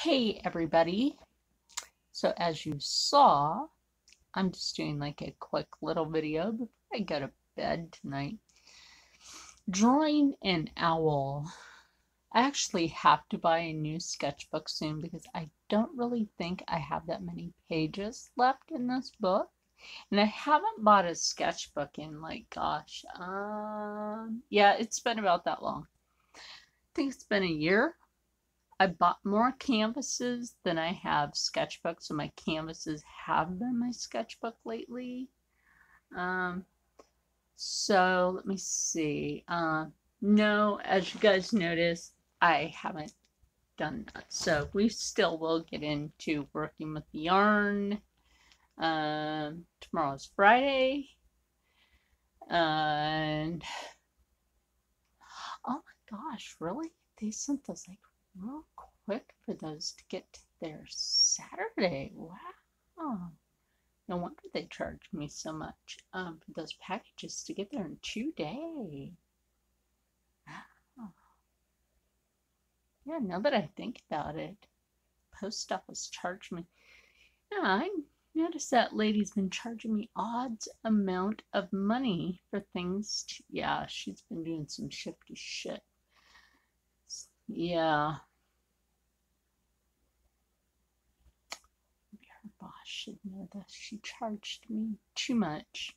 Hey everybody. So as you saw, I'm just doing like a quick little video before I go to bed tonight. Drawing an owl. I actually have to buy a new sketchbook soon because I don't really think I have that many pages left in this book. And I haven't bought a sketchbook in like, gosh, yeah, it's been about that long. I think it's been a year. I bought more canvases than I have sketchbooks, so my canvases have been my sketchbook lately. So let me see. No, as you guys noticed, I haven't done that. So we still will get into working with the yarn. Tomorrow's Friday. And oh my gosh, really? They sent those like real quick for those to get there Saturday. Wow. No wonder they charged me so much for those packages to get there in 2 days. Wow. Yeah, now that I think about it, post office charged me. Yeah, I noticed that lady's been charging me odds amount of money for things. Yeah, she's been doing some shifty shit. Yeah. Her boss should know this. She charged me too much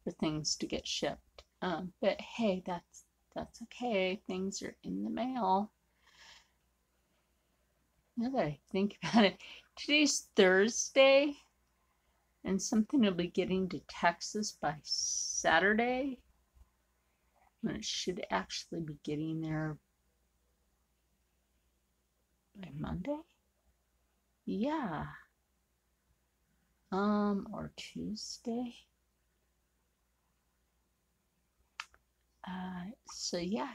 for things to get shipped. But hey, that's okay. Things are in the mail. Now that I think about it, today's Thursday, and something will be getting to Texas by Saturday, when it should actually be getting there by Monday. Yeah. Or Tuesday. So yeah,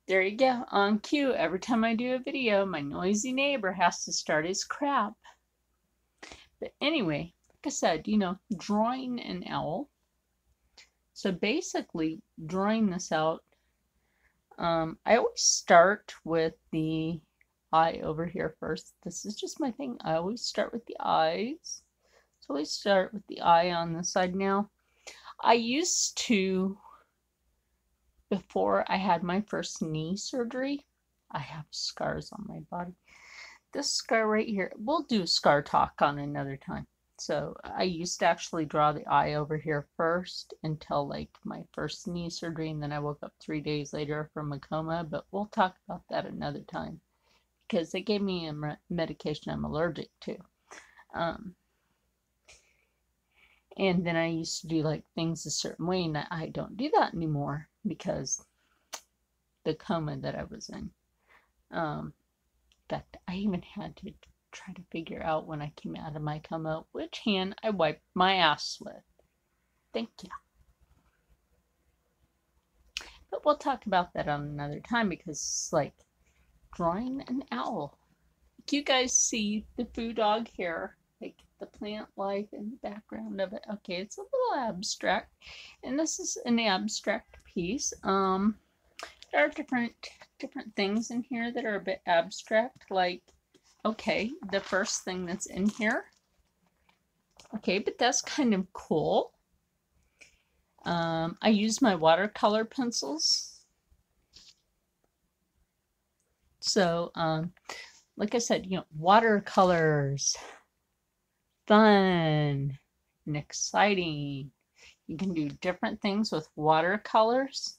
there you go, on cue. Every time I do a video, my noisy neighbor has to start his crap. But anyway, like I said, drawing an owl. So basically, drawing this out, I always start with the eye over here first. This is just my thing. I always start with the eyes. So I start with the eye on this side now. I used to, before I had my first knee surgery, I have scars on my body. This scar right here, we'll do scar talk on another time. So I used to actually draw the eye over here first until like my first knee surgery, and then I woke up 3 days later from a coma, but we'll talk about that another time because they gave me a medication I'm allergic to. And then I used to do like things a certain way, and I don't do that anymore because the coma that I was in. In fact, I even had to try to figure out when I came out of my coma which hand I wiped my ass with. Thank you. But we'll talk about that on another time because it's like drawing an owl. You guys see the foo dog here, like the plant life in the background of it. Okay, it's a little abstract, and this is an abstract piece. There are different things in here that are a bit abstract, like, okay, the first thing that's in here. Okay, but that's kind of cool. I use my watercolor pencils. So, like I said, watercolors, fun and exciting. You can do different things with watercolors.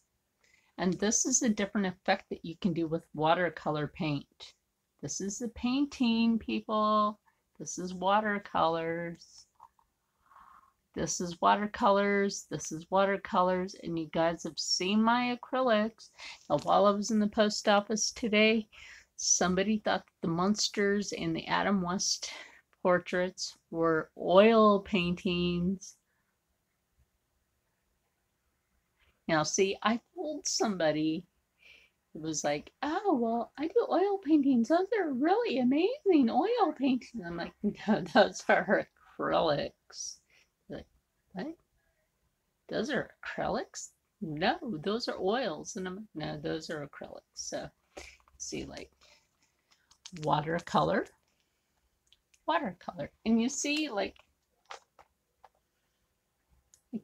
And this is a different effect that you can do with watercolor paint. This is the painting, people. This is watercolors. This is watercolors. This is watercolors. And you guys have seen my acrylics. Now, while I was in the post office today, somebody thought the monsters and the Adam West portraits were oil paintings. Now, see, I told somebody, it was like, oh, well, I do oil paintings. Those are really amazing oil paintings. I'm like, no, those are acrylics. Like, what? Those are acrylics? No, those are oils. And I'm like, no, those are acrylics. So see, like watercolor, and you see, like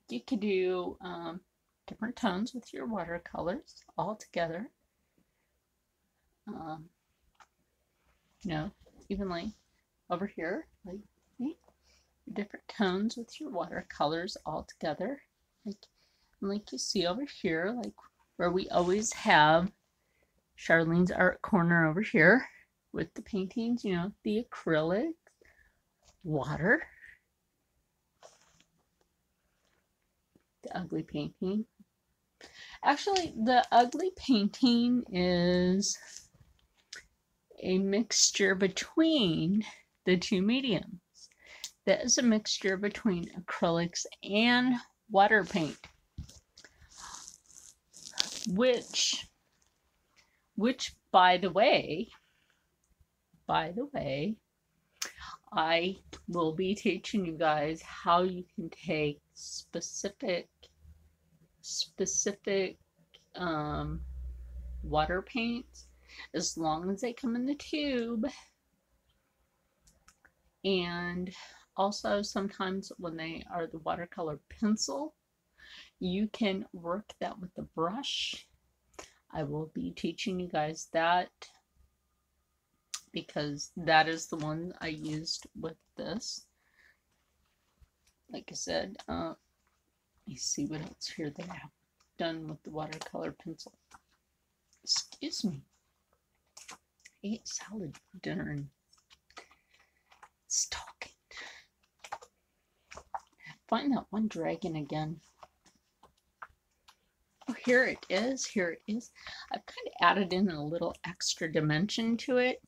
you could do different tones with your watercolors all together. You know, even like over here, like different tones with your watercolors all together. Like you see over here, like where we always have Charlene's art corner over here with the paintings, you know, the acrylic, water, the ugly painting. Actually, the ugly painting is a mixture between the two mediums. That is a mixture between acrylics and water paint, which by the way, I will be teaching you guys how you can take specific water paints, as long as they come in the tube. And also sometimes when they are the watercolor pencil, you can work that with the brush. I will be teaching you guys that, because that is the one I used with this. Like I said, let me see what else here that I have done with the watercolor pencil. Excuse me. I ate salad for dinner and it's talking. Find that one dragon again. Oh, here it is. Here it is. I've kind of added in a little extra dimension to it.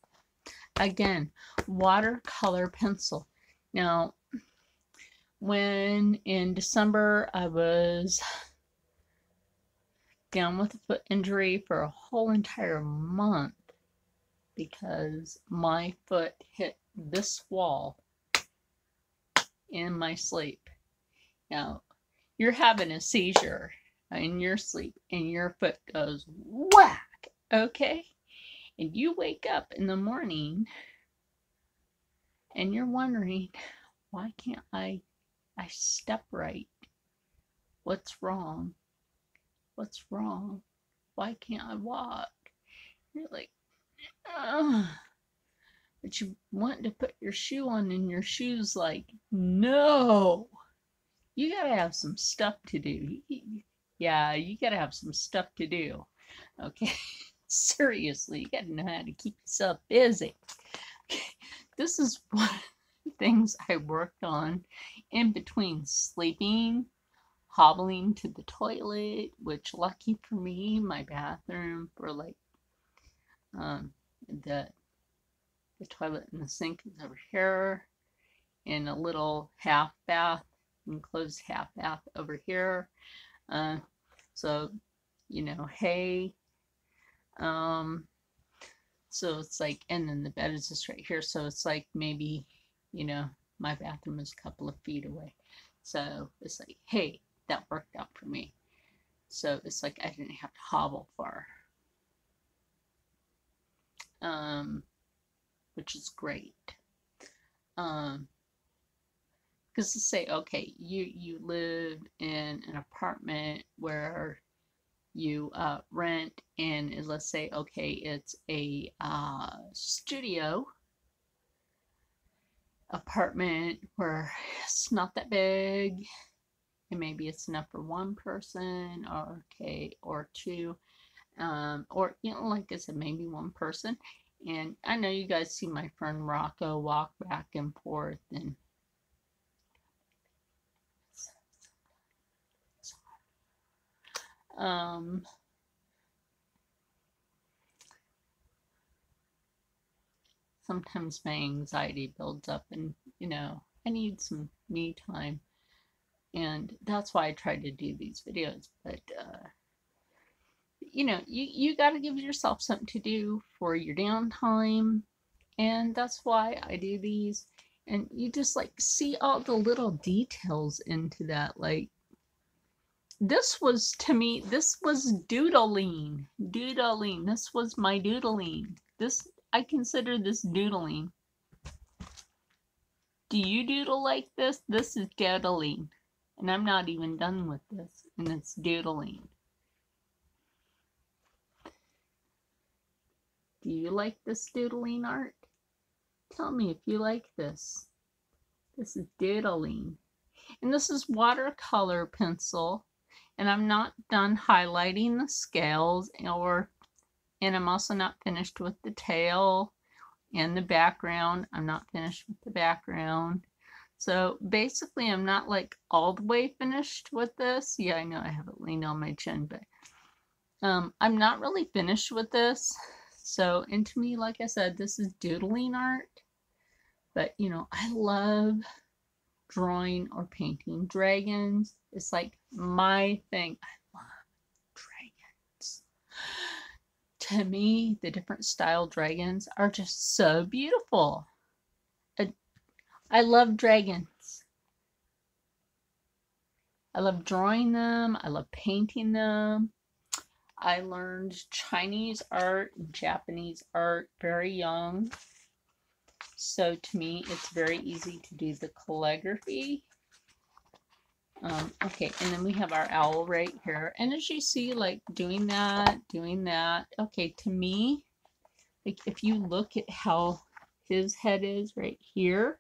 Again, watercolor pencil. Now, when in December I was down with a foot injury for a whole entire month because my foot hit this wall in my sleep. Now, you're having a seizure in your sleep and your foot goes whack, okay? And you wake up in the morning and you're wondering, why can't I step right? What's wrong? What's wrong? Why can't I walk? You're like, ugh. But you want to put your shoe on and your shoe's like, no. You gotta have some stuff to do. Yeah, you gotta have some stuff to do. Okay, seriously, you gotta know how to keep yourself busy. This is one of the things I worked on in between sleeping, hobbling to the toilet, which lucky for me, my bathroom for like the toilet and the sink is over here, in a little half bath, enclosed half bath over here. So, you know, hey, so it's like, and then the bed is just right here. So it's like maybe, you know, my bathroom is a couple of feet away. So it's like, hey, that worked out for me. So it's like I didn't have to hobble far, which is great. Because to say, okay, you live in an apartment where you rent, and let's say, okay, it's a studio apartment where it's not that big, and maybe it's enough for one person, or okay, or two, or you know, like I said, maybe one person. And I know you guys see my friend Rocco walk back and forth, and sometimes my anxiety builds up, and you know, I need some me time, and that's why I try to do these videos. But you know, you got to give yourself something to do for your downtime, and that's why I do these. And you just like see all the little details into that, like this was, to me, this was doodling. Doodling. This was my doodling. This, I consider this doodling. Do you doodle like this? This is doodling. And I'm not even done with this. And it's doodling. Do you like this doodling art? Tell me if you like this. This is doodling. And this is watercolor pencil. And I'm not done highlighting the scales, and I'm also not finished with the tail and the background. I'm not finished with the background. So basically I'm not like all the way finished with this. Yeah, I know I have it leaned on my chin, but I'm not really finished with this. So, and to me, like I said, this is doodling art. But you know, I love drawing or painting dragons. It's like my thing. I love dragons. To me, the different style dragons are just so beautiful. I love dragons. I love drawing them. I love painting them. I learned Chinese art and Japanese art very young. So to me, it's very easy to do the calligraphy. Okay, and then we have our owl right here. And as you see, like doing that. Okay, to me, like if you look at how his head is right here,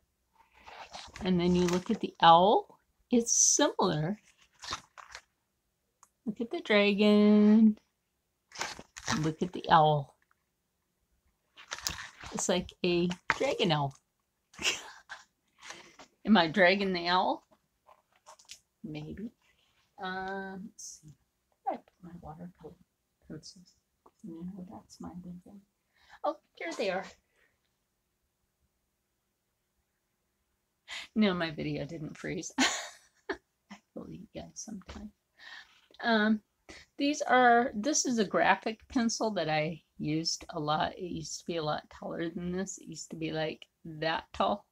and then you look at the owl, it's similar. Look at the dragon. Look at the owl. It's like a dragon owl. Am I dragging the owl? Maybe. Let's see. I put my watercolor pencils. No, that's my big thing. Oh, here they are. No, my video didn't freeze. I believe you guys sometimes. This is a graphic pencil that I used a lot. It used to be a lot taller than this. It used to be like that tall.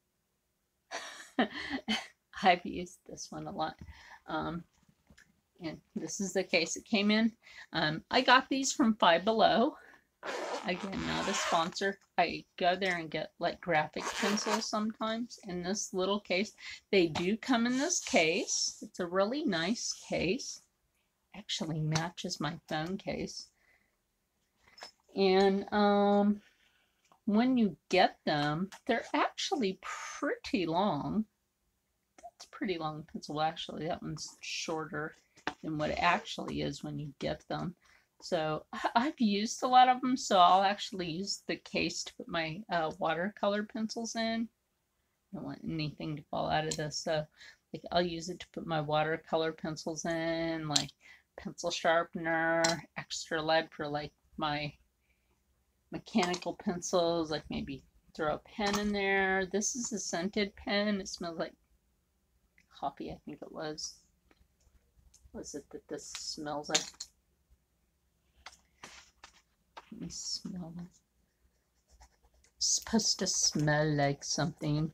I've used this one a lot. And this is the case it came in. I got these from Five Below. Again, not a sponsor. I go there and get like graphic pencils sometimes in this little case. They do come in this case. It's a really nice case. Actually matches my phone case. And when you get them, they're actually pretty long. That's a pretty long pencil. Actually, that one's shorter than what it actually is when you get them. So I've used a lot of them, so I'll actually use the case to put my watercolor pencils in. I don't want anything to fall out of this, so like I'll use it to put my watercolor pencils in, like pencil sharpener, extra lead for like my mechanical pencils, like maybe throw a pen in there. This is a scented pen. It smells like coffee, I think it was. What is it that this smells like? Let me smell it. It's supposed to smell like something.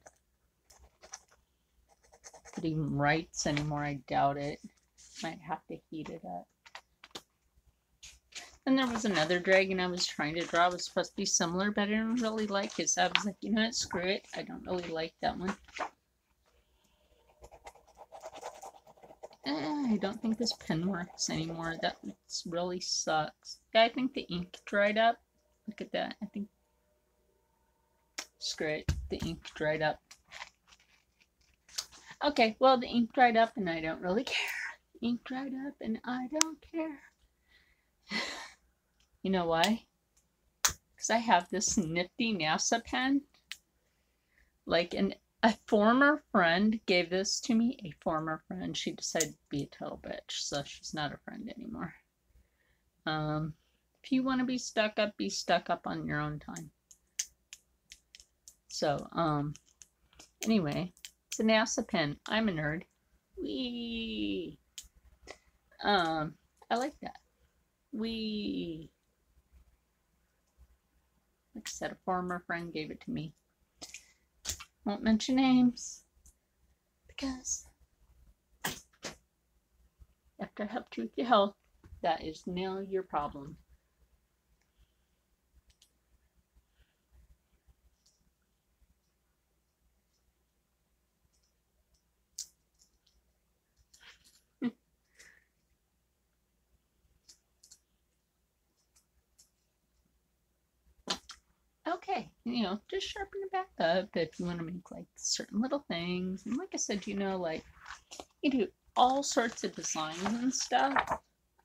If it even writes anymore, I doubt it. Might have to heat it up. And there was another dragon I was trying to draw. It was supposed to be similar, but I didn't really like it. So I was like, you know what, screw it. I don't really like that one. I don't think this pen works anymore. That really sucks. Yeah, I think the ink dried up. Look at that. I think, screw it. The ink dried up. Okay, well, the ink dried up and I don't really care. Ink dried up and I don't care. You know why? Because I have this nifty NASA pen. Like a former friend gave this to me. A former friend. She decided to be a total bitch, so she's not a friend anymore. If you want to be stuck up on your own time. So, anyway, it's a NASA pen. I'm a nerd. Whee! I like that. Whee! Like I said, a former friend gave it to me. Won't mention names because After I helped you with your health, that is now your problem. Okay, just sharpen it back up if you want to make like certain little things. And like I said, like you do all sorts of designs and stuff.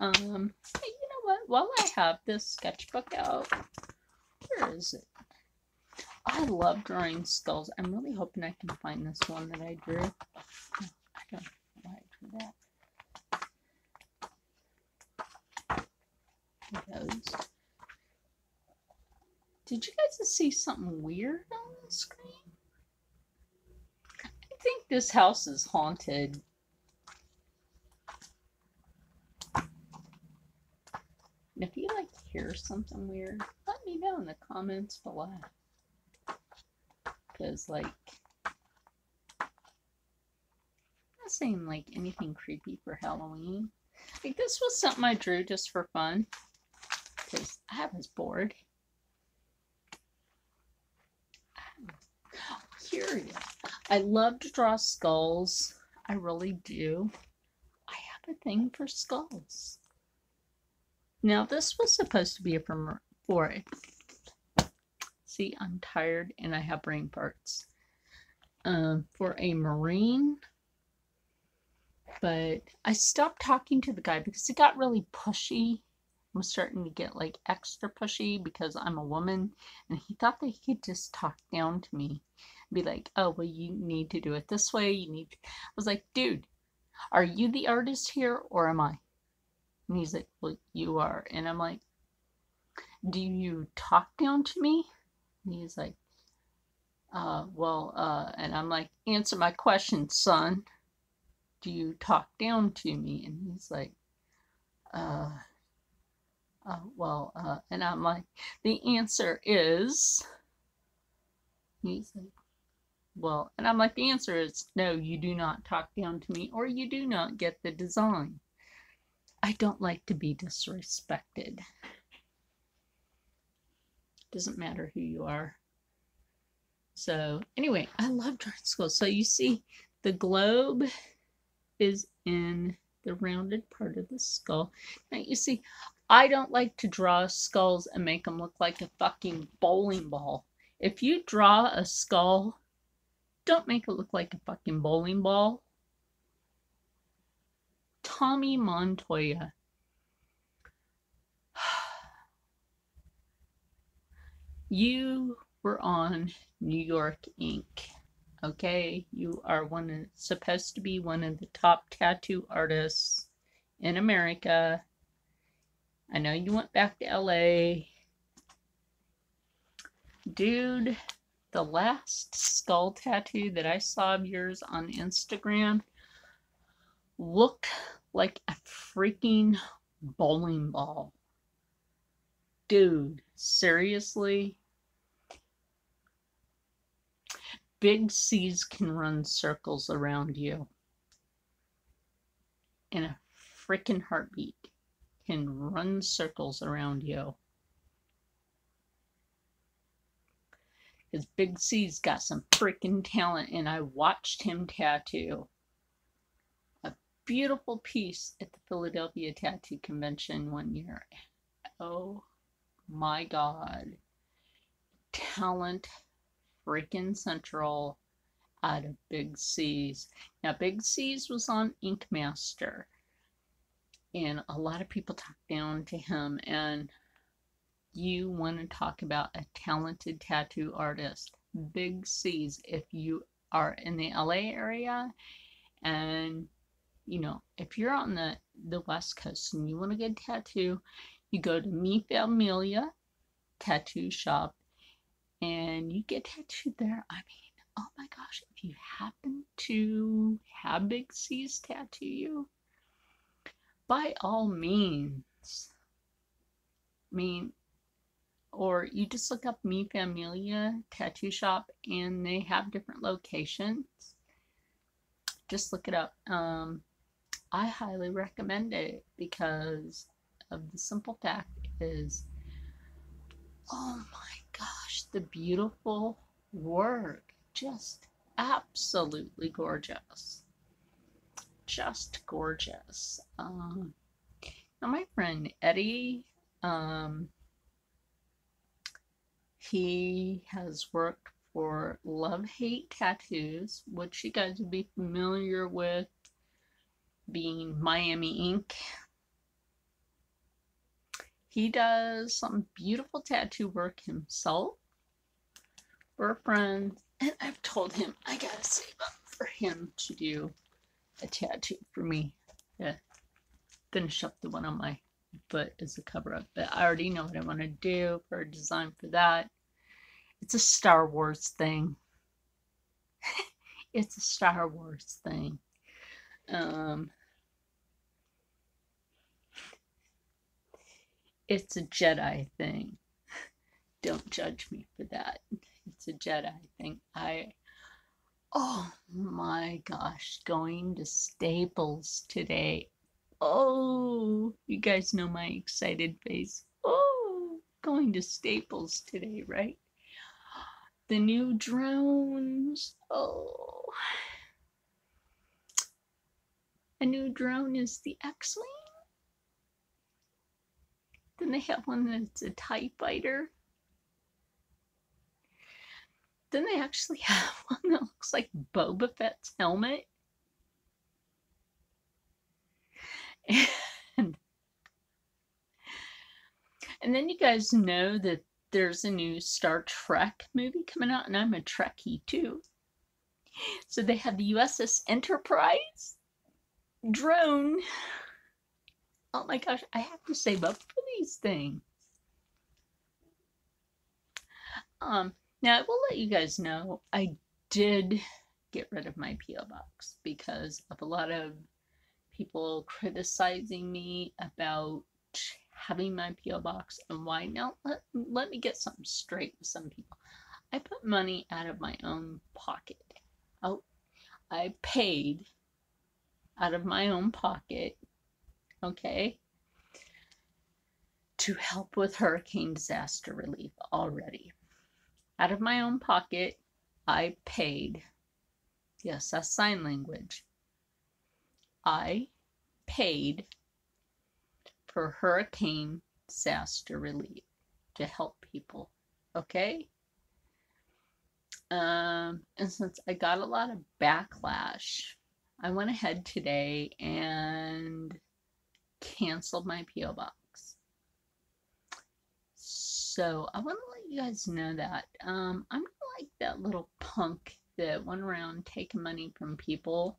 Hey, you know what? While I have this sketchbook out, where is it? I love drawing skulls. I'm really hoping I can find this one that I drew. No, I don't know why I drew that. There it goes. Did you guys see something weird on the screen? I think this house is haunted. And if you like hear something weird, let me know in the comments below. Because, like, I'm not saying like anything creepy for Halloween. Like, this was something I drew just for fun. Because I was bored. Here it is. I love to draw skulls. I really do. I have a thing for skulls. Now, this was supposed to be for it. See, I'm tired and I have brain farts. For a Marine. But I stopped talking to the guy because it got really pushy. I was starting to get like extra pushy because I'm a woman, and he thought that he could just talk down to me and be like, oh, well, you need to do it this way. I was like, dude, are you the artist here or am I? And he's like, well, you are. And I'm like, do you talk down to me? And he's like, and I'm like, answer my question, son. Do you talk down to me? And he's like, and I'm like, the answer is, he's like, well, and I'm like, the answer is, no, you do not talk down to me, or you do not get the design. I don't like to be disrespected. Doesn't matter who you are. So anyway, I love drawing skulls. So you see the globe is in the rounded part of the skull. Now you see, I don't like to draw skulls and make them look like a fucking bowling ball. If you draw a skull, don't make it look like a fucking bowling ball. Tommy Montoya. You were on New York Inc. Okay, you are supposed to be one of the top tattoo artists in America. I know you went back to LA. Dude, the last skull tattoo that I saw of yours on Instagram looked like a freaking bowling ball. Dude, seriously? Big C's can run circles around you in a freaking heartbeat. Can run circles around you. Because Big C's got some freaking talent, and I watched him tattoo a beautiful piece at the Philadelphia Tattoo Convention one year. Oh my God. Talent freaking central out of Big C's. Now, Big C's was on Ink Master, and a lot of people talked down to him. And you want to talk about a talented tattoo artist, Big C's. If you are in the LA area, and if you're on the West Coast and you want to get a tattoo, you go to Mi Familia Tattoo Shop and you get tattooed there. I mean, oh my gosh, if you happen to have Big C's tattoo you, by all means. I mean, or you just look up Mi Familia Tattoo Shop and they have different locations. Just look it up. I highly recommend it because of the simple fact is, oh my gosh, the beautiful work. Just absolutely gorgeous. Just gorgeous. Now my friend Eddie, he has worked for Love Hate Tattoos, which you guys would be familiar with being Miami Ink. He does some beautiful tattoo work himself for friends, and I've told him I gotta save up for him to do a tattoo for me to finish up the one on my foot as a cover up. But I already know what I want to do for a design for that. It's a Star Wars thing. It's a Star Wars thing. It's a Jedi thing. Don't judge me for that. It's a Jedi thing. Oh my gosh, going to Staples today. Oh, you guys know my excited face. Oh, going to Staples today, right? The new drones. Oh, a new drone is the X-Wing. Then they have one that's a TIE fighter. Then they actually have one that looks like Boba Fett's helmet. And then you guys know that there's a new Star Trek movie coming out, and I'm a Trekkie too. So they have the USS Enterprise drone. Oh my gosh, I have to save up for these things. Now I will let you guys know I did get rid of my P.O. box because of a lot of people criticizing me about having my P.O. box and why. Now let me get something straight with some people. I put money out of my own pocket. Oh, I paid out of my own pocket, okay, to help with hurricane disaster relief already. Out of my own pocket, I paid. Yes, that's sign language. I paid for hurricane disaster relief to help people, okay? And since I got a lot of backlash, I went ahead today and canceled my P.O. box. So I want to let you guys know that I'm not like that little punk that went around taking money from people.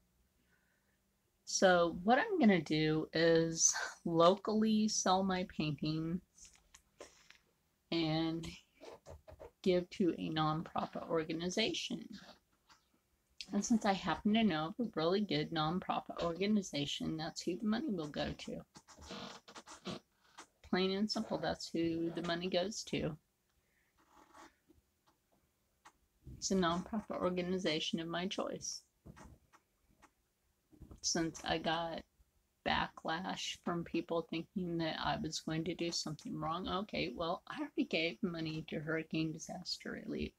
So what I'm going to do is locally sell my paintings and give to a nonprofit organization. And since I happen to know of a really good nonprofit organization, that's who the money will go to. Plain and simple, that's who the money goes to. It's a nonprofit organization of my choice. Since I got backlash from people thinking that I was going to do something wrong, okay, well, I already gave money to hurricane disaster relief.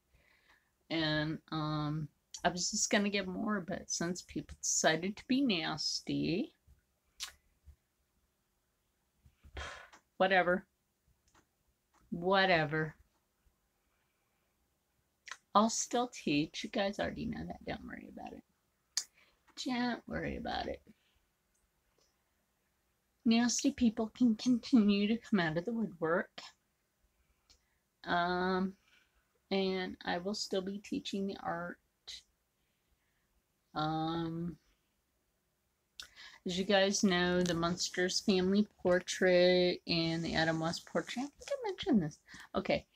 And I was just going to give more, but since people decided to be nasty, whatever. I'll still teach. You guys already know that. Don't worry about it. Don't worry about it. Nasty people can continue to come out of the woodwork. And I will still be teaching the art. As you guys know, the Munsters family portrait and the Adam West portrait. I think I mentioned this. Okay.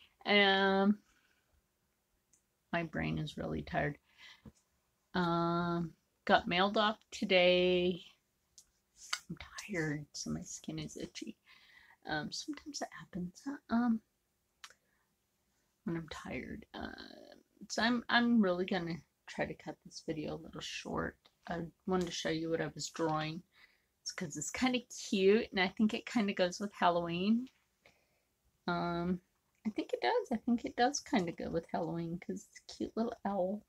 My brain is really tired. Got mailed off today. I'm tired, so my skin is itchy. Sometimes that happens when I'm tired. So I'm really gonna try to cut this video a little short. I wanted to show you what I was drawing It's because it's kind of cute, and I think it kind of goes with Halloween. I think it does. I think it does kind of go with Halloween because it's a cute little owl.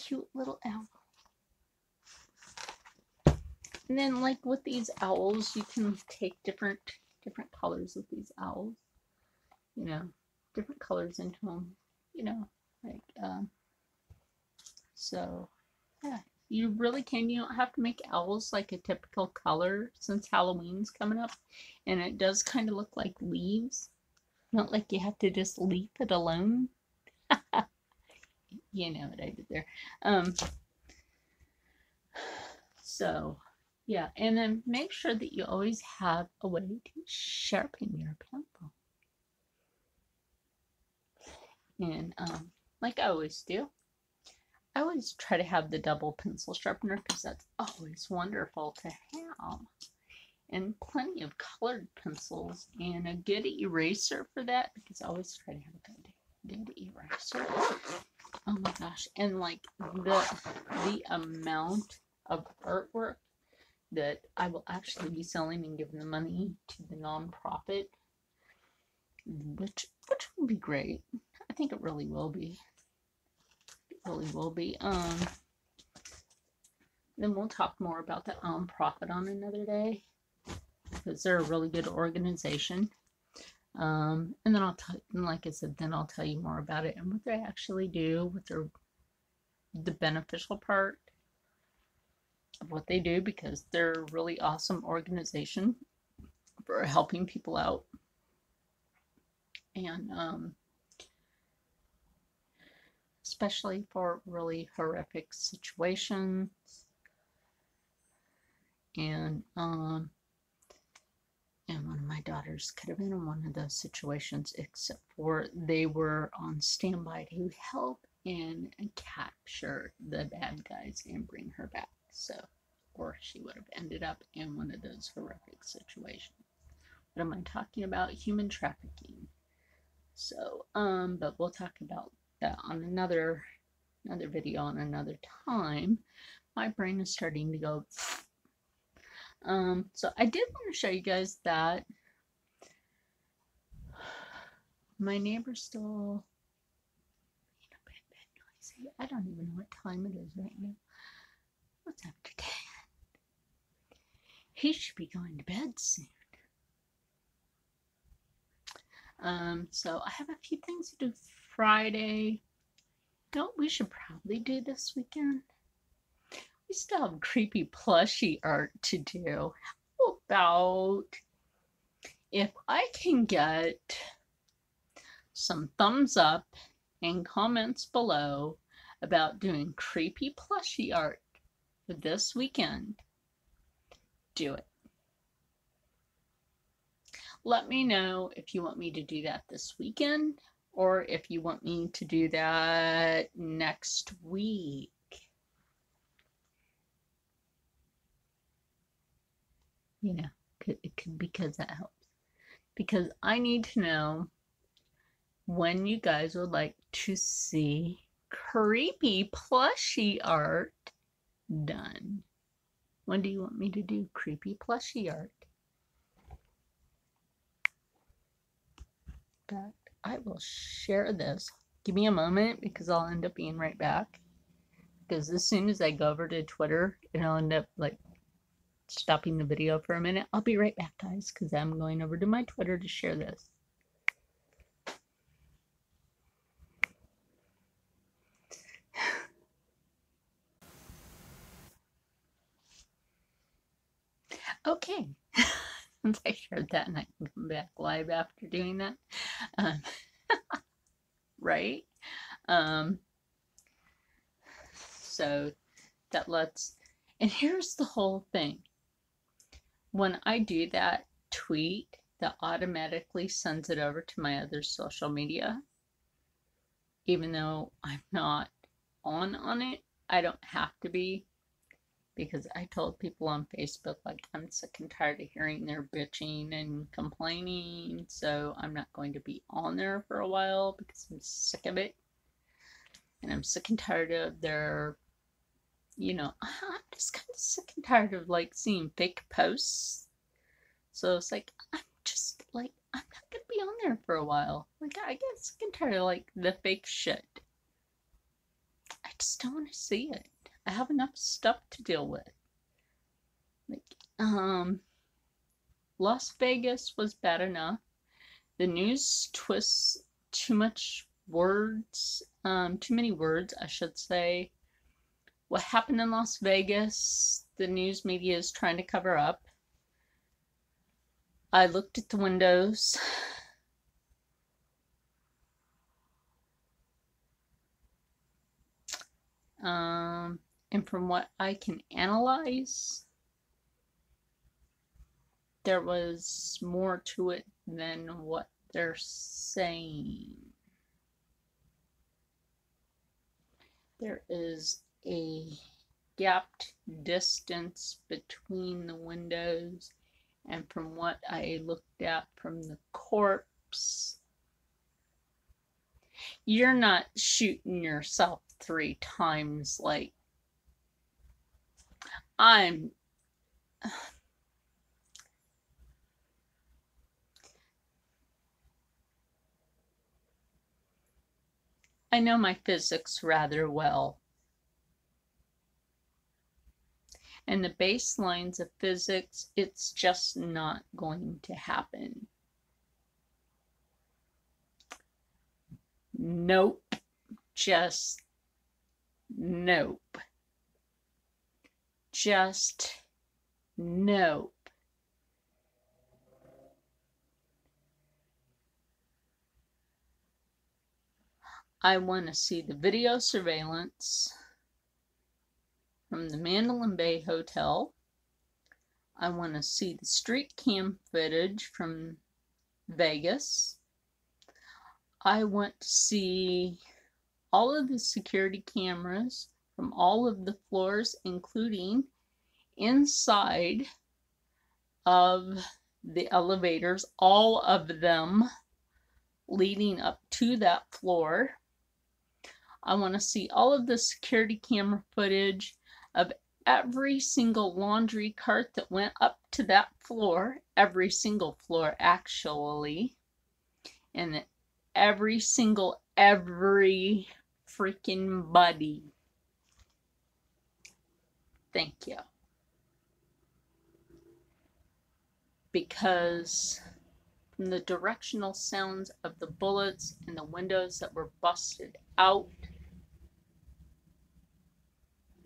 Cute little owl. And then, like with these owls, you can take different colors with these owls. You know, different colors into them. You know, like so. Yeah, you really can. You don't have to make owls like a typical color since Halloween's coming up, and it does kind of look like leaves. Not like you have to just leave it alone. You know what I did there. So, yeah, and then make sure that you always have a way to sharpen your pencil. And like I always do, I always try to have the double pencil sharpener because that's always wonderful to have. And plenty of colored pencils and a good eraser for that because I always try to have a good eraser. Oh my gosh. And like the amount of artwork that I will actually be selling and giving the money to the nonprofit, which will be great. I think it really will be. It really will be. Then we'll talk more about the nonprofit on another day because they're a really good organization. And then like I said, then I'll tell you more about it and what they actually do, what the beneficial part of what they do, because they're a really awesome organization for helping people out. And especially for really horrific situations. And one of my daughters could have been in one of those situations, except for they were on standby to help and capture the bad guys and bring her back. So, or she would have ended up in one of those horrific situations. What am I talking about? Human trafficking. So, but we'll talk about that on another video on another time. My brain is starting to go. So I did want to show you guys that my neighbor's still being a bit noisy. I don't even know what time it is right now. What's after 10? He should be going to bed soon. So I have a few things to do Friday. No, we should probably do this weekend. We still have creepy plushie art to do. How about if I can get some thumbs up and comments below about doing creepy plushie art for this weekend? Do it. Let me know if you want me to do that this weekend or if you want me to do that next week. You know, because that helps. Because I need to know when you guys would like to see creepy plushie art done. When do you want me to do creepy plushie art? But I will share this. Give me a moment because I'll end up being right back. Because as soon as I go over to Twitter, it'll end up like stopping the video for a minute. I'll be right back, guys, because I'm going over to my Twitter to share this. Okay. Since I shared that and I can come back live after doing that. Right? So that lets, and here's the whole thing. When I do that tweet, that automatically sends it over to my other social media. Even though I'm not on it, I don't have to be. Because I told people on Facebook, like, I'm sick and tired of hearing their bitching and complaining, so I'm not going to be on there for a while because I'm sick of it. And I'm sick and tired of their I'm just kind of sick and tired of like seeing fake posts. So it's like, I'm not gonna be on there for a while. Like, I get sick and tired of like the fake shit. I just don't want to see it. I have enough stuff to deal with. Like, Las Vegas was bad enough. The news twists too much words, too many words, I should say. What happened in Las Vegas, the news media is trying to cover up. I looked at the windows. And from what I can analyze, there was more to it than what they're saying. There is a gapped distance between the windows, and from what I looked at from the corpse, you're not shooting yourself 3 times. Like, I know my physics rather well. And the baselines of physics, it's just not going to happen. Nope. Just nope. Just nope. I want to see the video surveillance from the Mandalay Bay Hotel. I want to see the street cam footage from Vegas. I want to see all of the security cameras from all of the floors, including inside of the elevators, all of them leading up to that floor. I want to see all of the security camera footage of every single laundry cart that went up to that floor, every single floor actually, and every freaking buddy. Thank you. Because from the directional sounds of the bullets and the windows that were busted out,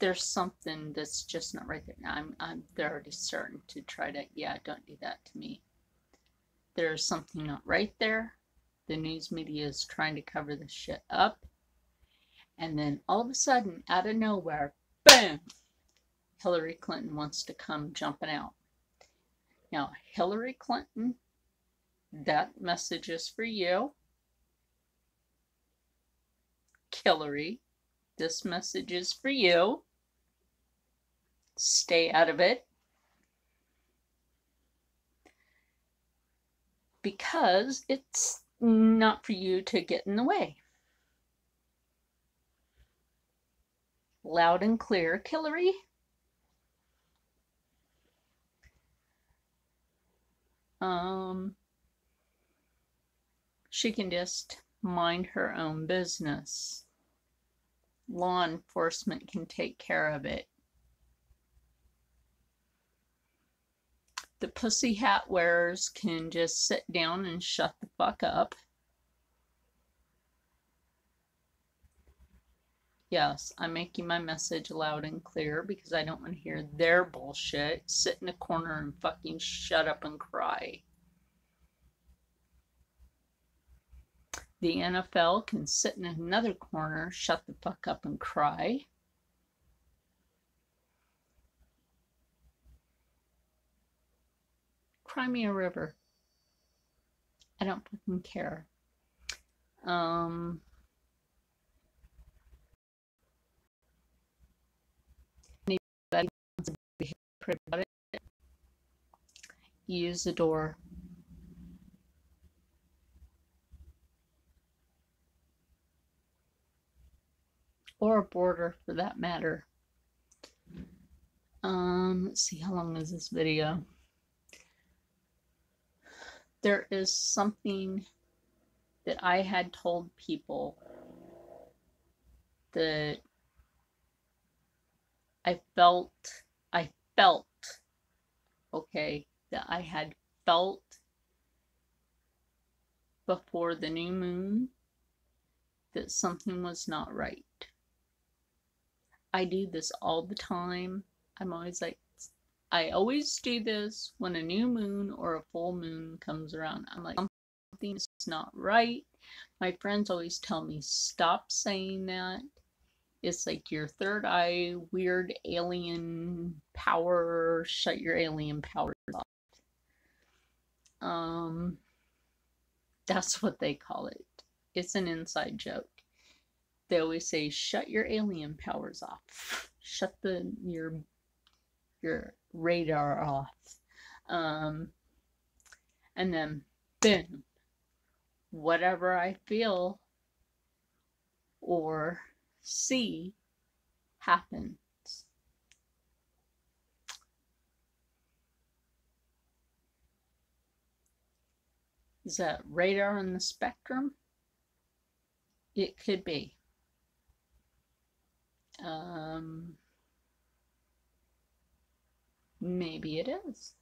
there's something that's just not right there. Now they're already starting to try to, yeah, don't do that to me. There's something not right there. The news media is trying to cover this shit up. And then all of a sudden, out of nowhere, boom, Hillary Clinton wants to come jumping out. Now, Hillary Clinton, that message is for you. Hillary, this message is for you. Stay out of it. Because it's not for you to get in the way. Loud and clear, Hillary. She can just mind her own business. Law enforcement can take care of it. The pussy hat wearers can just sit down and shut the fuck up. Yes, I'm making my message loud and clear because I don't want to hear their bullshit. Sit in a corner and fucking shut up and cry. The NFL can sit in another corner, shut the fuck up and cry. Cry me a river. I don't fucking care. Anybody wants to be hypocrite about it, use the door. Or a border for that matter. Let's see, how long is this video? There is something that I had told people that I felt, okay, that I had felt before the new moon that something was not right. I do this all the time. I'm always like, I always do this when a new moon or a full moon comes around. I'm like, something's not right. My friends always tell me, stop saying that. It's like your third eye, weird alien power, shut your alien powers off. That's what they call it. It's an inside joke. They always say, shut your alien powers off. Shut your radar off. And then, boom, whatever I feel or see happens. Is that radar on the spectrum? It could be. Maybe it is.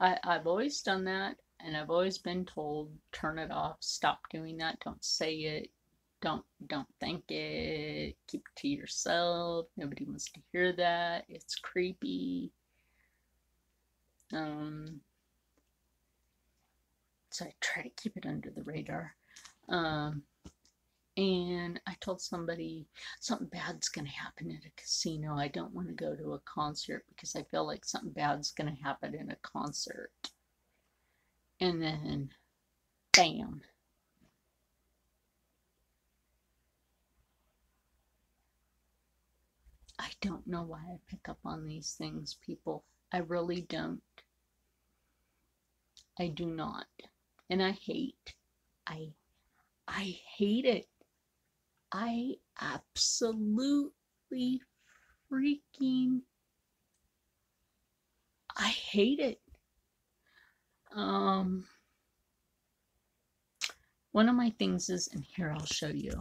I've always done that, and I've always been told, turn it off, stop doing that, don't say it, don't think it, keep it to yourself, nobody wants to hear that, it's creepy. So I try to keep it under the radar. And I told somebody something bad's going to happen at a casino. I don't want to go to a concert because I feel like something bad's going to happen in a concert. And then, bam. I don't know why I pick up on these things, people. I really don't. I do not. And I hate it. I absolutely freaking, I hate it. One of my things is, and here I'll show you.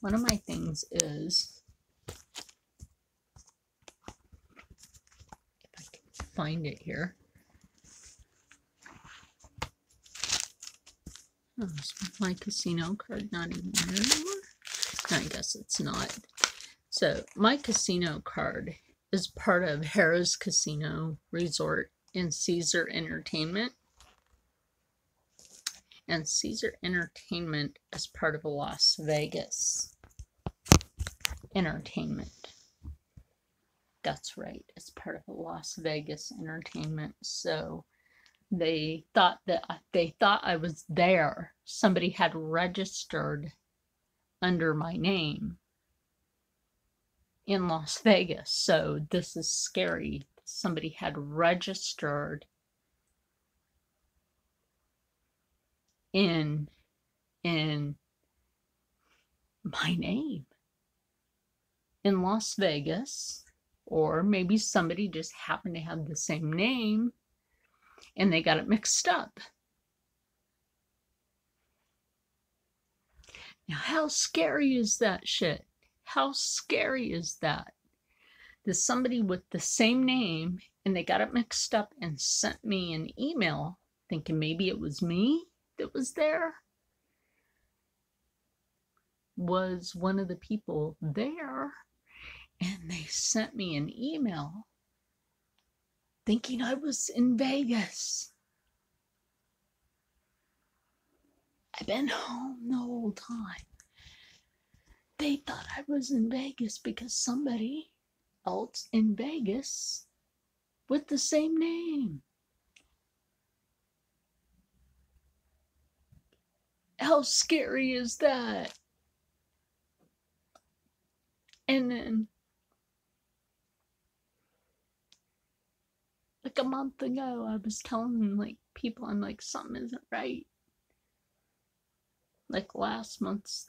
One of my things is, if I can find it here. Oh, is my casino card not even there anymore? I guess it's not. So my casino card is part of Harrah's Casino Resort and Caesar Entertainment. And Caesar Entertainment is part of Las Vegas Entertainment. That's right. It's part of Las Vegas Entertainment. So they thought I was there. Somebody had registered under my name in Las Vegas. So this is scary. Somebody had registered in my name in Las Vegas, or maybe somebody just happened to have the same name and they got it mixed up. Now, how scary is that shit? How scary is that? There's somebody with the same name and they got it mixed up and sent me an email thinking maybe it was me that was there. Was one of the people there, and they sent me an email thinking I was in Vegas. I've been home the whole time. They thought I was in Vegas because somebody else in Vegas with the same name. How scary is that? And then, like a month ago, I was telling people, I'm like, something isn't right. Like last month's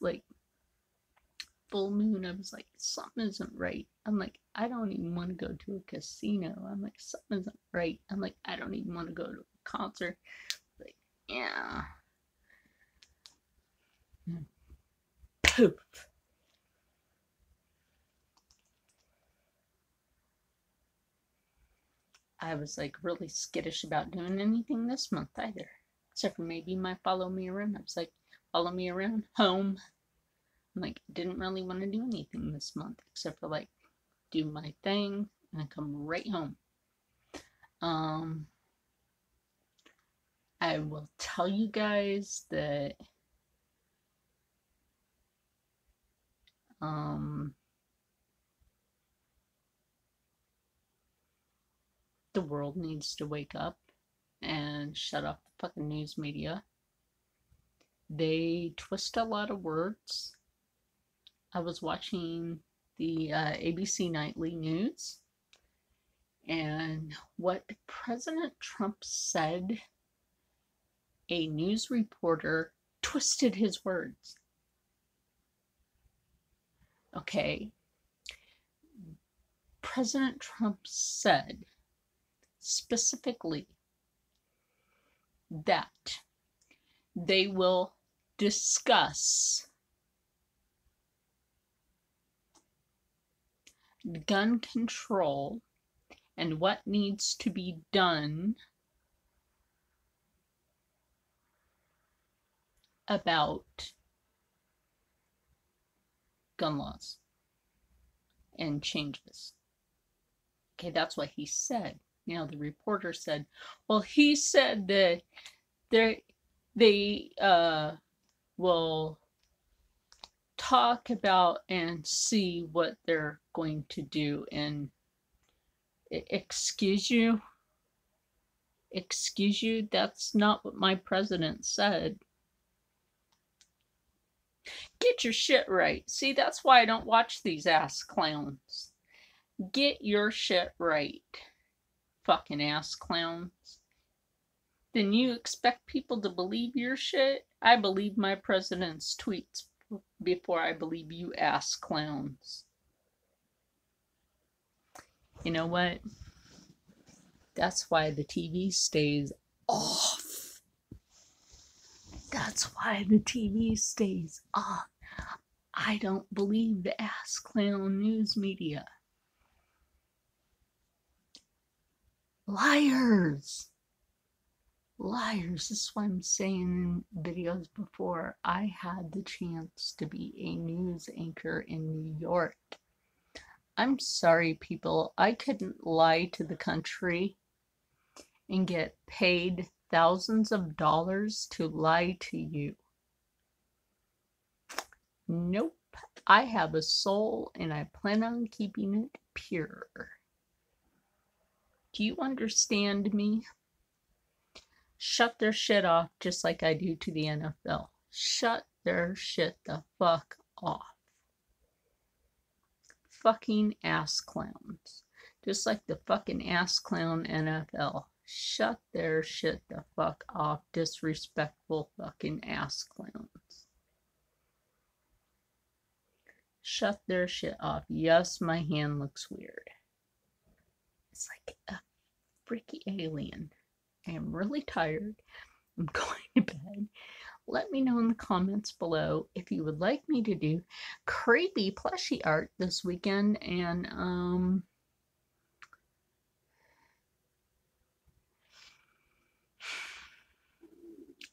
full moon, I was like, something isn't right. I'm like, I don't even want to go to a casino. I'm like, something isn't right. I'm like, I don't even want to go to a concert. Like, yeah. Poof. I was like really skittish about doing anything this month either. Except for maybe my follow me around. I was like, follow me around home. I'm like, didn't really want to do anything this month except for like do my thing and then come right home. I will tell you guys that the world needs to wake up and shut off the fucking news media. They twist a lot of words. I was watching the ABC Nightly News, and what President Trump said, a news reporter twisted his words. Okay. President Trump said specifically that they will discuss gun control and what needs to be done about gun laws and changes. Okay, that's what he said. You know, the reporter said, well, he said that they will talk about and see what they're going to do. And excuse you, that's not what my president said. Get your shit right. See, that's why I don't watch these ass clowns. Get your shit right, fucking ass clowns. Then you expect people to believe your shit? I believe my president's tweets before I believe you ass clowns. You know what? That's why the TV stays off. That's why the TV stays off. I don't believe the ass clown news media. Liars. Liars. This is what I'm saying in videos before. I had the chance to be a news anchor in New York. I'm sorry, people. I couldn't lie to the country and get paid thousands of dollars to lie to you. Nope. I have a soul and I plan on keeping it pure. Do you understand me? Shut their shit off just like I do to the NFL. Shut their shit the fuck off. Fucking ass clowns. Just like the fucking ass clown NFL. Shut their shit the fuck off, disrespectful fucking ass clowns. Shut their shit off. Yes, my hand looks weird. It's like a freaky alien. I am really tired. I'm going to bed. Let me know in the comments below if you would like me to do creepy plushie art this weekend. And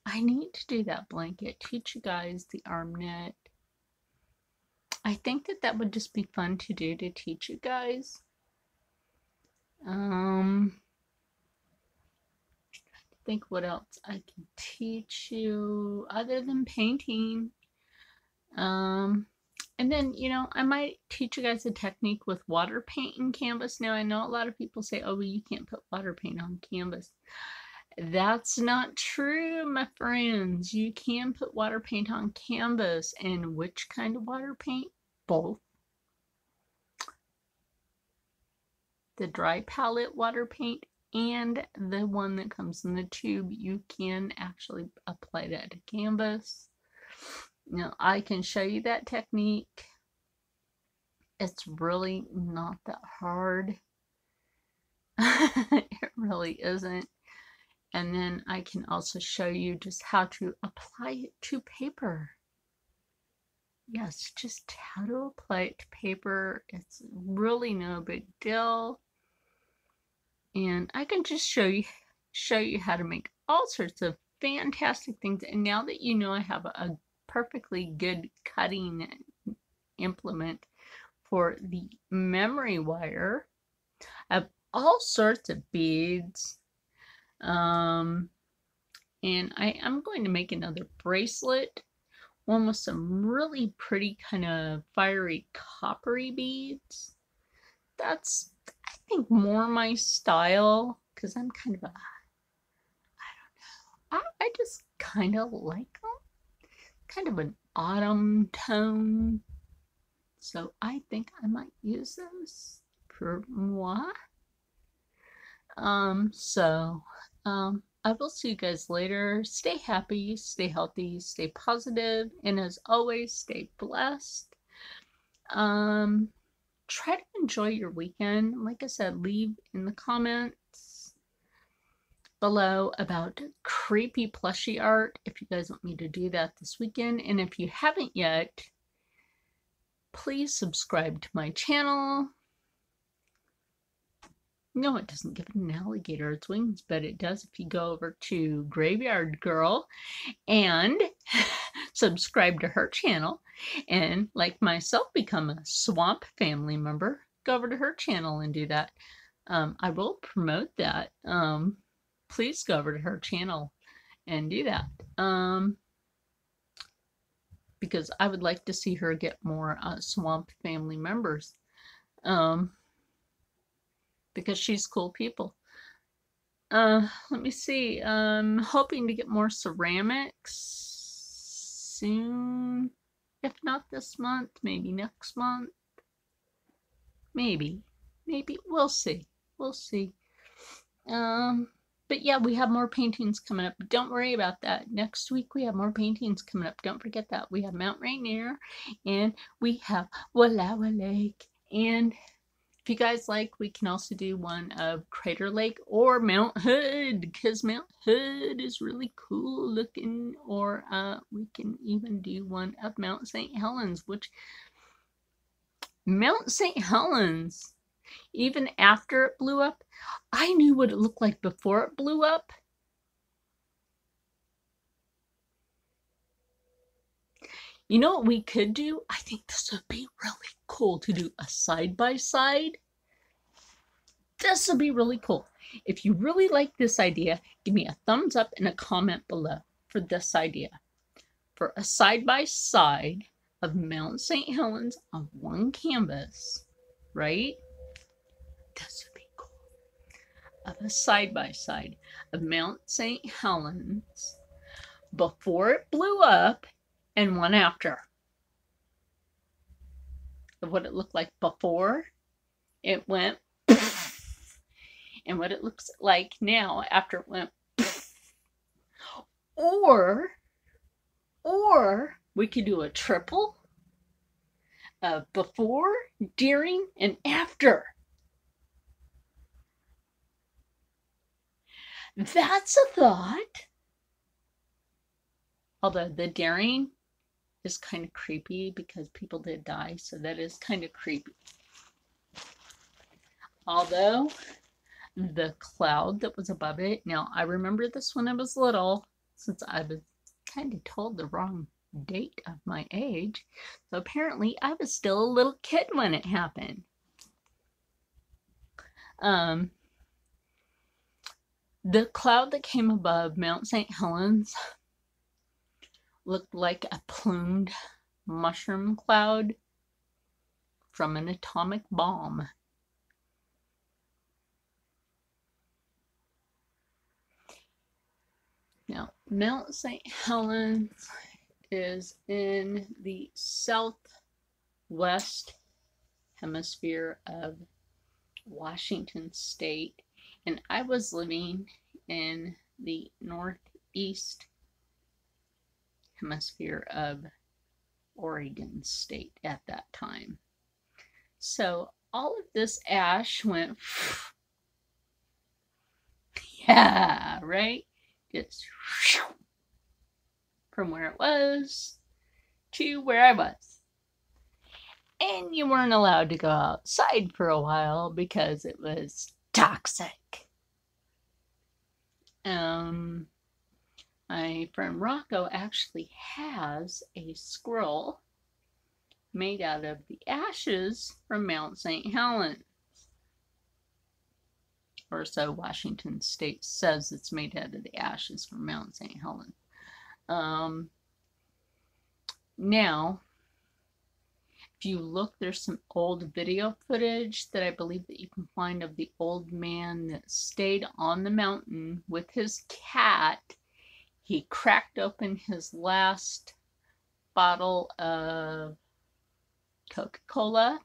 I need to do that blanket. Teach you guys the arm knit. I think that would just be fun to do, to teach you guys. Think what else I can teach you other than painting. And then, you know, I might teach you guys a technique with water paint in canvas. Now, I know a lot of people say, oh, well, you can't put water paint on canvas. That's not true, my friends. You can put water paint on canvas. And which kind of water paint? Both. The dry palette water paint and the one that comes in the tube. You can actually apply that to canvas. Now, I can show you that technique. It's really not that hard. It really isn't. And then I can also show you just how to apply it to paper. Yes, just how to apply it to paper. It's really no big deal. And I can just show you how to make all sorts of fantastic things. And now that you know I have a perfectly good cutting implement for the memory wire, I have all sorts of beads. And I'm going to make another bracelet, one with some really pretty kind of fiery coppery beads. That's, I think, more my style, because I'm kind of a, I don't know, I just kind of like them. Kind of an autumn tone. So I think I might use those for moi. I will see you guys later. Stay happy, stay healthy, stay positive, and as always, stay blessed. Try to enjoy your weekend. Like I said, leave in the comments below about creepy plushie art if you guys want me to do that this weekend. And if you haven't yet, please subscribe to my channel. No, it doesn't give an alligator its wings, but it does if you go over to Graveyard Girl and subscribe to her channel, and like myself, become a swamp family member. Go over to her channel and do that. I will promote that. Please go over to her channel and do that. Because I would like to see her get more swamp family members. Because she's cool people. Let me see. I'm hoping to get more ceramics soon. If not this month, maybe next month. Maybe. We'll see. We'll see. But yeah, we have more paintings coming up. But don't worry about that. Next week we have more paintings coming up. Don't forget that. We have Mount Rainier, and we have Wallowa Lake, and if you guys like, we can also do one of Crater Lake or Mount Hood, because Mount Hood is really cool looking. Or we can even do one of Mount St. Helens, which Mount St. Helens, even after it blew up, I knew what it looked like before it blew up. You know what we could do? I think this would be really cool to do a side-by-side. This would be really cool. If you really like this idea, give me a thumbs up and a comment below for this idea. For a side-by-side of Mount St. Helens on one canvas, right? This would be cool. Of a side-by-side of Mount St. Helens before it blew up and one after. Of what it looked like before it went and what it looks like now after it went. Or we could do a triple of before, during, and after. That's a thought. Although the daring is kind of creepy because people did die, so that is kind of creepy. Although the cloud that was above it, now I remember this when I was little, since I was kind of told the wrong date of my age, so apparently I was still a little kid when it happened. The cloud that came above Mount St. Helens looked like a plumed mushroom cloud from an atomic bomb. Now, Mount St. Helens is in the southwest hemisphere of Washington State, and I was living in the northeast hemisphere of Oregon State at that time. So all of this ash went, yeah, right? Just from where it was to where I was. And you weren't allowed to go outside for a while because it was toxic. My friend Rocco actually has a scroll made out of the ashes from Mount St. Helens. Or so Washington State says it's made out of the ashes from Mount St. Helens. Now, if you look, there's some old video footage that I believe that you can find of the old man that stayed on the mountain with his cat. He cracked open his last bottle of Coca-Cola,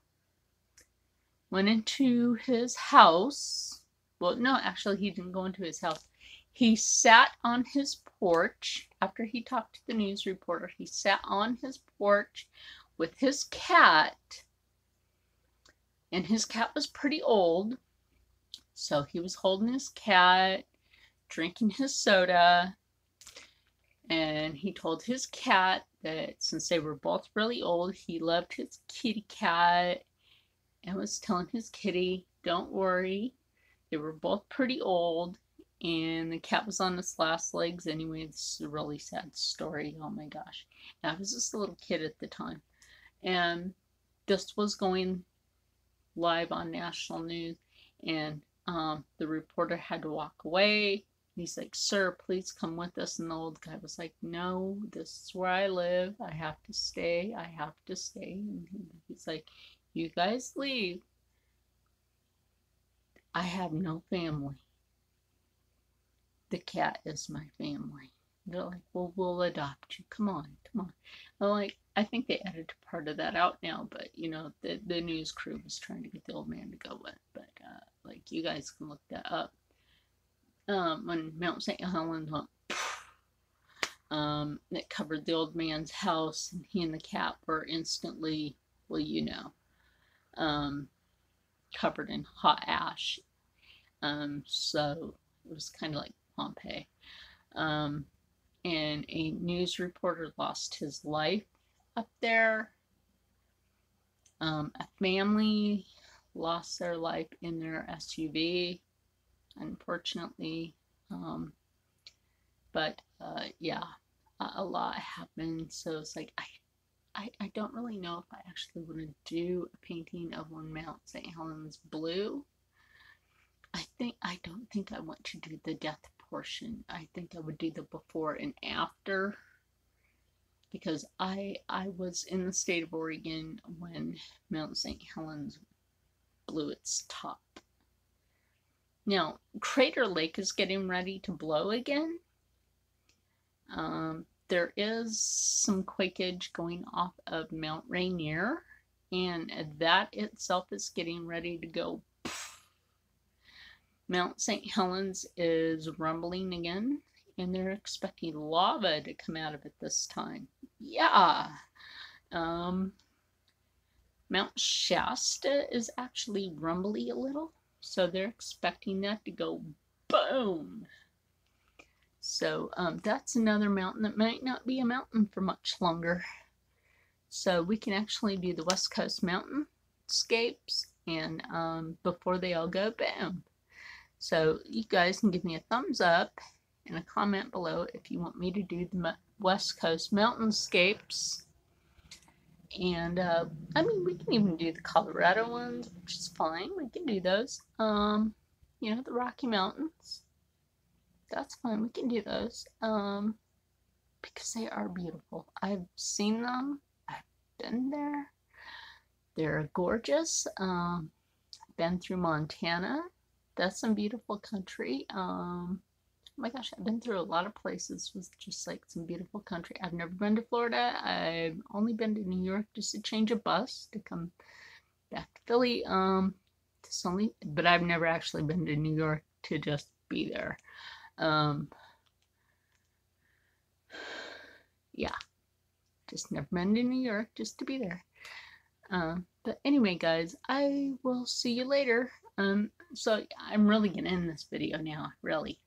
went into his house. Well, no, actually, he didn't go into his house. He sat on his porch after he talked to the news reporter. He sat on his porch with his cat, and his cat was pretty old, so he was holding his cat, drinking his soda, and he told his cat that since they were both really old, he loved his kitty cat, and was telling his kitty, don't worry, they were both pretty old, and the cat was on its last legs anyway. This is a really sad story. Oh my gosh. And I was just a little kid at the time. And this was going live on national news, and the reporter had to walk away. He's like, sir, please come with us. And the old guy was like, no, this is where I live. I have to stay. I have to stay. And he's like, you guys leave. I have no family. The cat is my family. They're like, well, we'll adopt you. Come on, come on. I'm like, I think they edited part of that out now, but you know, the news crew was trying to get the old man to go with. But like, you guys can look that up. When Mount St. Helens went, it covered the old man's house, and he and the cat were instantly, well, you know, covered in hot ash. So it was kind of like Pompeii. And a news reporter lost his life up there. A family lost their life in their SUV, unfortunately. But yeah, a lot happened. So it's like, I don't really know if I actually want to do a painting of when Mount St. Helens blew. I don't think I want to do the death portion. I think I would do the before and after, because I was in the state of Oregon when Mount St. Helens blew its top. Now, Crater Lake is getting ready to blow again. There is some quakage going off of Mount Rainier, and that itself is getting ready to go. Mount St. Helens is rumbling again, and they're expecting lava to come out of it this time. Yeah. Mount Shasta is actually rumbly a little, so they're expecting that to go boom. So that's another mountain that might not be a mountain for much longer. So we can actually do the West Coast mountainscapes, and before they all go boom. So you guys can give me a thumbs up and a comment below if you want me to do the West Coast mountainscapes. And I mean, we can even do the Colorado ones, which is fine. We can do those. You know, the Rocky Mountains. That's fine. We can do those. Because they are beautiful. I've seen them. I've been there. They're gorgeous. I've been through Montana. That's some beautiful country. Oh my gosh, I've been through a lot of places with just like some beautiful country. I've never been to Florida. I've only been to New York just to change a bus to come back to Philly. But I've never actually been to New York to just be there. Yeah, just never been to New York just to be there. But anyway, guys, I will see you later. So I'm really gonna end this video now. Really,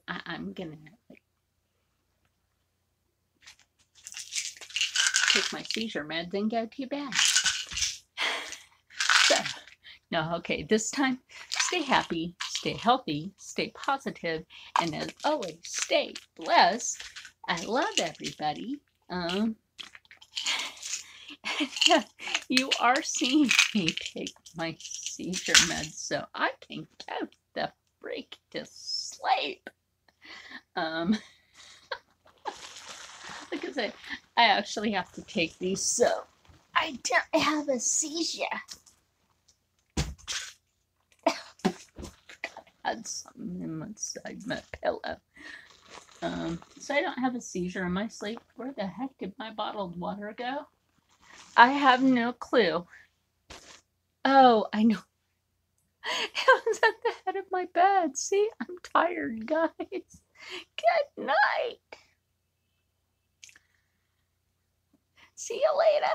I'm gonna like take my seizure meds and go to bed. So, no, okay. This time, stay happy, stay healthy, stay positive, and as always, stay blessed. I love everybody. You are seeing me take my seizure meds so I can go the freak to sleep. Like I said, I actually have to take these so I don't have a seizure. I had something inside my pillow. So I don't have a seizure in my sleep. Where the heck did my bottled water go? I have no clue. Oh, I know. It was at the head of my bed. See, I'm tired, guys. Good night. See you later.